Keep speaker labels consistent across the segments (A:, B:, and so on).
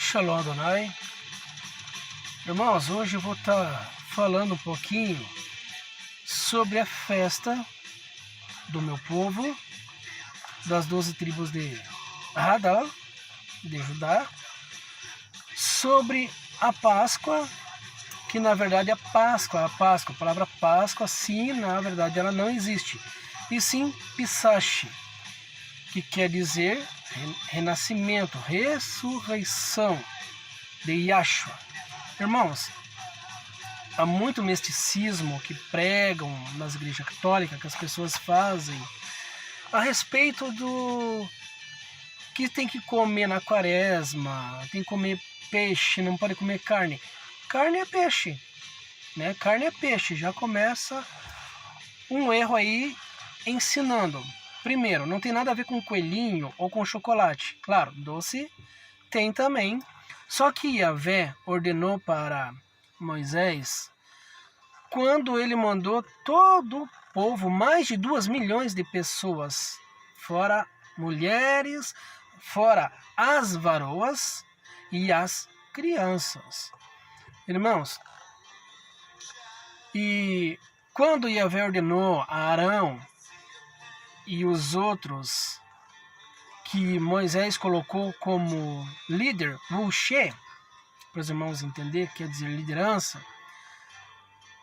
A: Shalom Adonai. Irmãos, hoje eu vou estar falando um pouquinho sobre a festa do meu povo, das 12 tribos de Hadal, de Judá, sobre a Páscoa, que na verdade a palavra Páscoa, sim, na verdade ela não existe, e sim Pisache, que quer dizer renascimento, ressurreição de Yahshua. Irmãos, há muito misticismo que pregam nas igrejas católicas, que as pessoas fazem, a respeito do que tem que comer na quaresma, tem que comer peixe, não pode comer carne. Carne é peixe, né? Carne é peixe, já começa um erro aí ensinando. Primeiro, não tem nada a ver com coelhinho ou com chocolate. Claro, doce tem também. Só que Yahvé ordenou para Moisés, quando ele mandou todo o povo, mais de 2 milhões de pessoas, fora mulheres, fora as varoas e as crianças. Irmãos, e quando Yahvé ordenou a Arão e os outros que Moisés colocou como líder, Moshe, para os irmãos entenderem, quer dizer liderança,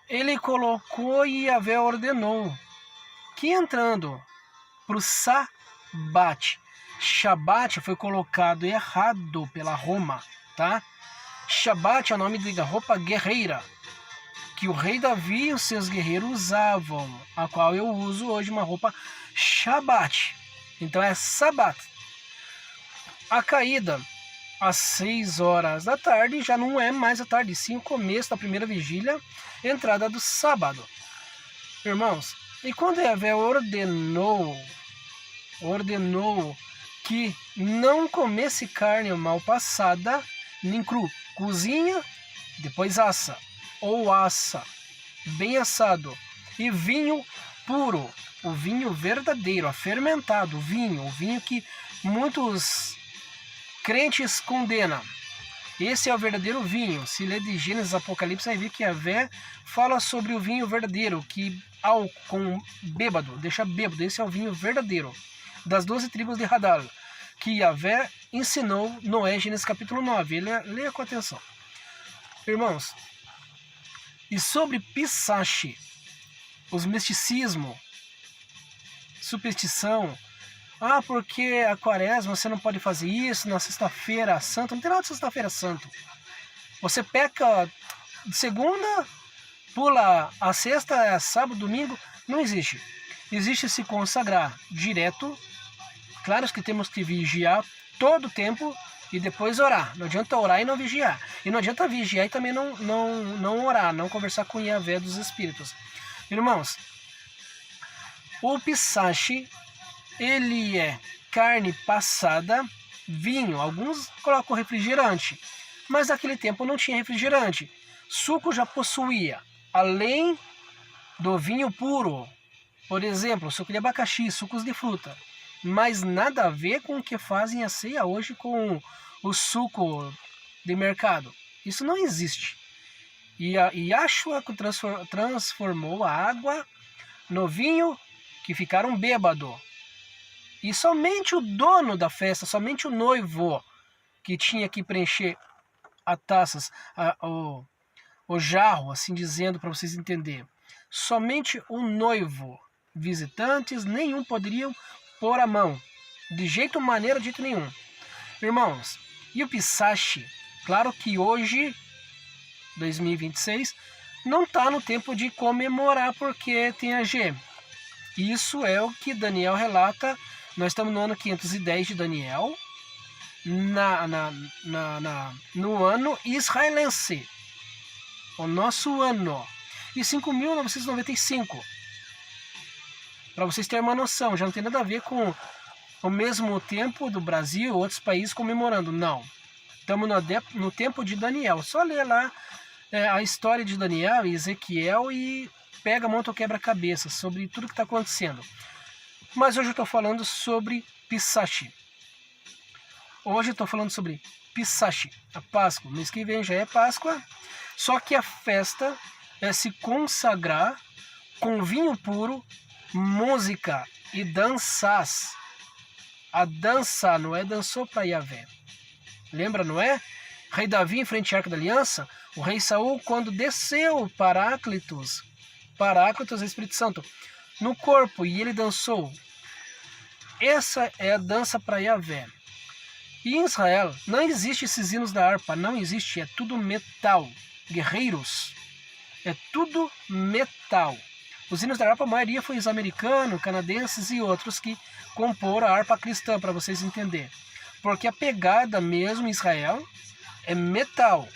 A: ele colocou e Yahvé ordenou que entrando para o Shabat foi colocado errado pela Roma, tá? Shabat é o nome da roupa guerreira, que o rei Davi e os seus guerreiros usavam, a qual eu uso hoje uma roupa Shabat. Então é Sabat. A caída às 6 horas da tarde já não é mais a tarde, sim o começo da primeira vigília, entrada do sábado. Irmãos, e quando Yahvé ordenou que não comesse carne mal passada, nem cru, cozinha, depois assa, ou assa, bem assado, e vinho puro, o vinho verdadeiro, fermentado, o vinho que muitos crentes condenam. Esse é o verdadeiro vinho. Se ler de Gênesis, Apocalipse, vai ver que Yahvé fala sobre o vinho verdadeiro, que com bêbado, deixa bêbado. Esse é o vinho verdadeiro das 12 tribos de Hadal, que Yahvé ensinou no Gênesis capítulo 9. Leia com atenção. Irmãos, e sobre Pisache, os misticismo, superstição, porque a quaresma você não pode fazer isso na sexta-feira santa. Não tem nada de sexta-feira santa. Você peca de segunda, pula a sexta, sábado, domingo. Não existe. Existe se consagrar direto. Claro que temos que vigiar todo o tempo e depois orar. Não adianta orar e não vigiar. E não adianta vigiar e também não orar, não conversar com Yahvé dos Espíritos. Irmãos, o Pisache, ele é carne passada, vinho. Alguns colocam refrigerante, mas naquele tempo não tinha refrigerante. Suco já possuía, além do vinho puro, por exemplo, suco de abacaxi, sucos de fruta, mas nada a ver com o que fazem a ceia hoje com o suco de mercado. Isso não existe. E Yahshua transformou a água no vinho, que ficaram bêbado. E somente o dono da festa, somente o noivo, que tinha que preencher as taças, o jarro, assim dizendo, para vocês entenderem. Somente o noivo. Visitantes, nenhum poderiam pôr a mão. De jeito maneira, de jeito nenhum. Irmãos, e o Pisache, claro que hoje, 2026, não está no tempo de comemorar porque tem a G. Isso é o que Daniel relata. Nós estamos no ano 510 de Daniel, no ano israelense, o nosso ano, e 5.995. Para vocês terem uma noção, já não tem nada a ver com o mesmo tempo do Brasil ou outros países comemorando, não. Estamos no tempo de Daniel. Só ler lá a história de Daniel e Ezequiel e pega, monta o quebra-cabeça sobre tudo que está acontecendo. Mas hoje eu estou falando sobre Pisache. Hoje eu estou falando sobre Pesach, a Páscoa. Mês que vem já é Páscoa. Só que a festa é se consagrar com vinho puro, música e danças. A dança não é dançou para Yahvé. Lembra, não é? Rei Davi em frente à Arca da Aliança, o rei Saul, quando desceu o Paráclitos é Espírito Santo, no corpo, e ele dançou. Essa é a dança para Yahvé. E em Israel não existe esses hinos da harpa, não existe, é tudo metal. Guerreiros, é tudo metal. Os hinos da harpa, a maioria foi os americanos, canadenses e outros que comporam a harpa cristã, para vocês entenderem. Porque a pegada mesmo em Israel é metal.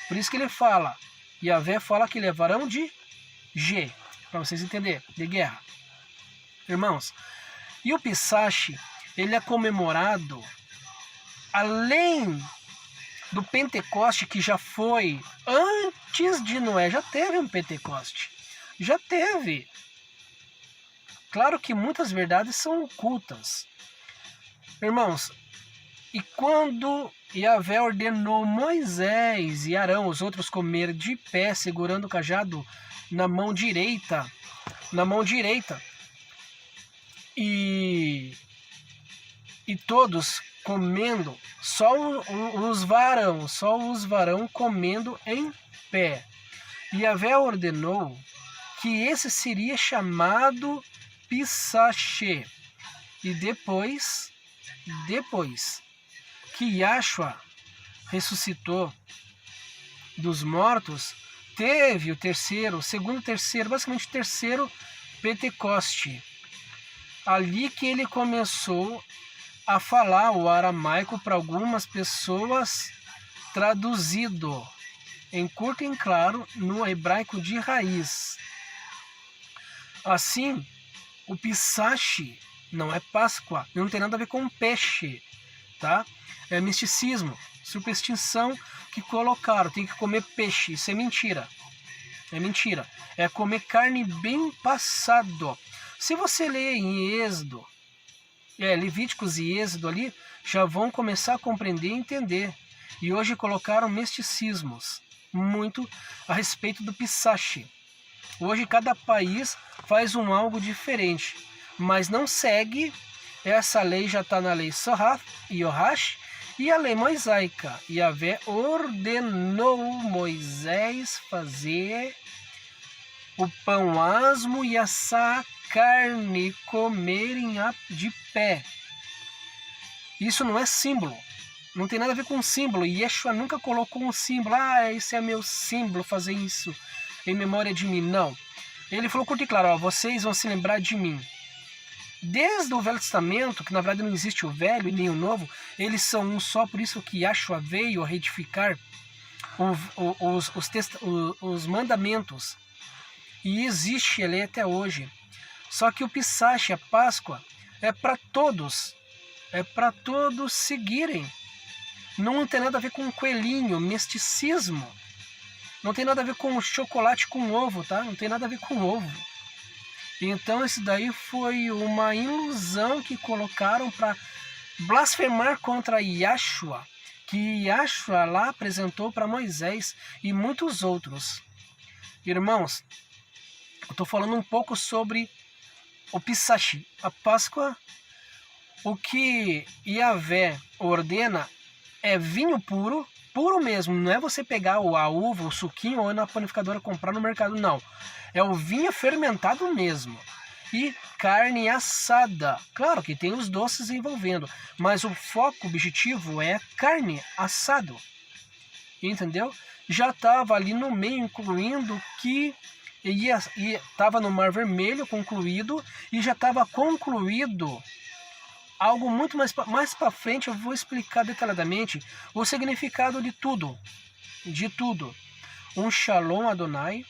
A: Por isso que ele fala, Yahvé fala que levarão de G, para vocês entenderem, de guerra. Irmãos, e o Pesach, ele é comemorado além do Pentecoste, que já foi antes de Noé. Já teve um Pentecoste. Já teve. Claro que muitas verdades são ocultas. Irmãos, e quando Yahvé ordenou Moisés e Arão, os outros, comer de pé, segurando o cajado na mão direita, e todos comendo, só os varão comendo em pé. Yahvé ordenou que esse seria chamado Pesach. E depois que Yahshua ressuscitou dos mortos, teve o basicamente o terceiro Pentecoste. Ali que ele começou a falar o aramaico para algumas pessoas, traduzido em curto e em claro no hebraico de raiz. Assim, o Pesach não é Páscoa, não tem nada a ver com peixe, tá? É misticismo, superstição que colocaram, tem que comer peixe, isso é mentira. É mentira, é comer carne bem passado. Se você ler em Êxodo, Levíticos e Êxodo ali, já vão começar a compreender e entender. E hoje colocaram misticismos muito a respeito do Pesach. Hoje cada país faz algo diferente, mas não segue. Essa lei já está na lei Sohaf e Yohash e a lei mosaica. Yahvé ordenou Moisés fazer o pão asmo e assar a carne, comerem de pé. Isso não é símbolo. Não tem nada a ver com símbolo. E Yeshua nunca colocou um símbolo. Esse é meu símbolo, fazer isso em memória de mim. Não. Ele falou curto e claro, vocês vão se lembrar de mim. Desde o Velho Testamento, que na verdade não existe o Velho e nem o Novo, eles são um só, por isso que Yeshua veio a retificar os mandamentos. E existe ele até hoje. Só que o Pesach, a Páscoa, é para todos. É para todos seguirem. Não tem nada a ver com coelhinho, misticismo. Não tem nada a ver com chocolate com ovo, tá? Não tem nada a ver com ovo. Então isso daí foi uma ilusão que colocaram para blasfemar contra Yahshua, que Yahshua lá apresentou para Moisés e muitos outros. Irmãos, eu estou falando um pouco sobre o Pesach, a Páscoa. O que Yahvé ordena é vinho puro, puro mesmo. Não é você pegar a uva, o suquinho ou na panificadora comprar no mercado, não. É o vinho fermentado mesmo. E carne assada. Claro que tem os doces envolvendo, mas o foco, o objetivo é carne assado. Entendeu? Já estava ali no meio, incluindo que estava no Mar Vermelho concluído, e já estava concluído algo muito mais para frente. Eu vou explicar detalhadamente o significado de tudo. Um Shalom Adonai.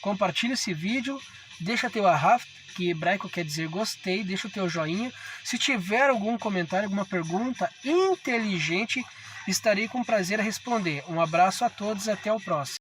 A: Compartilhe esse vídeo, deixa teu ahaf, que em hebraico quer dizer gostei, deixa o teu joinha. Se tiver algum comentário, alguma pergunta inteligente, estarei com prazer a responder. Um abraço a todos e até o próximo.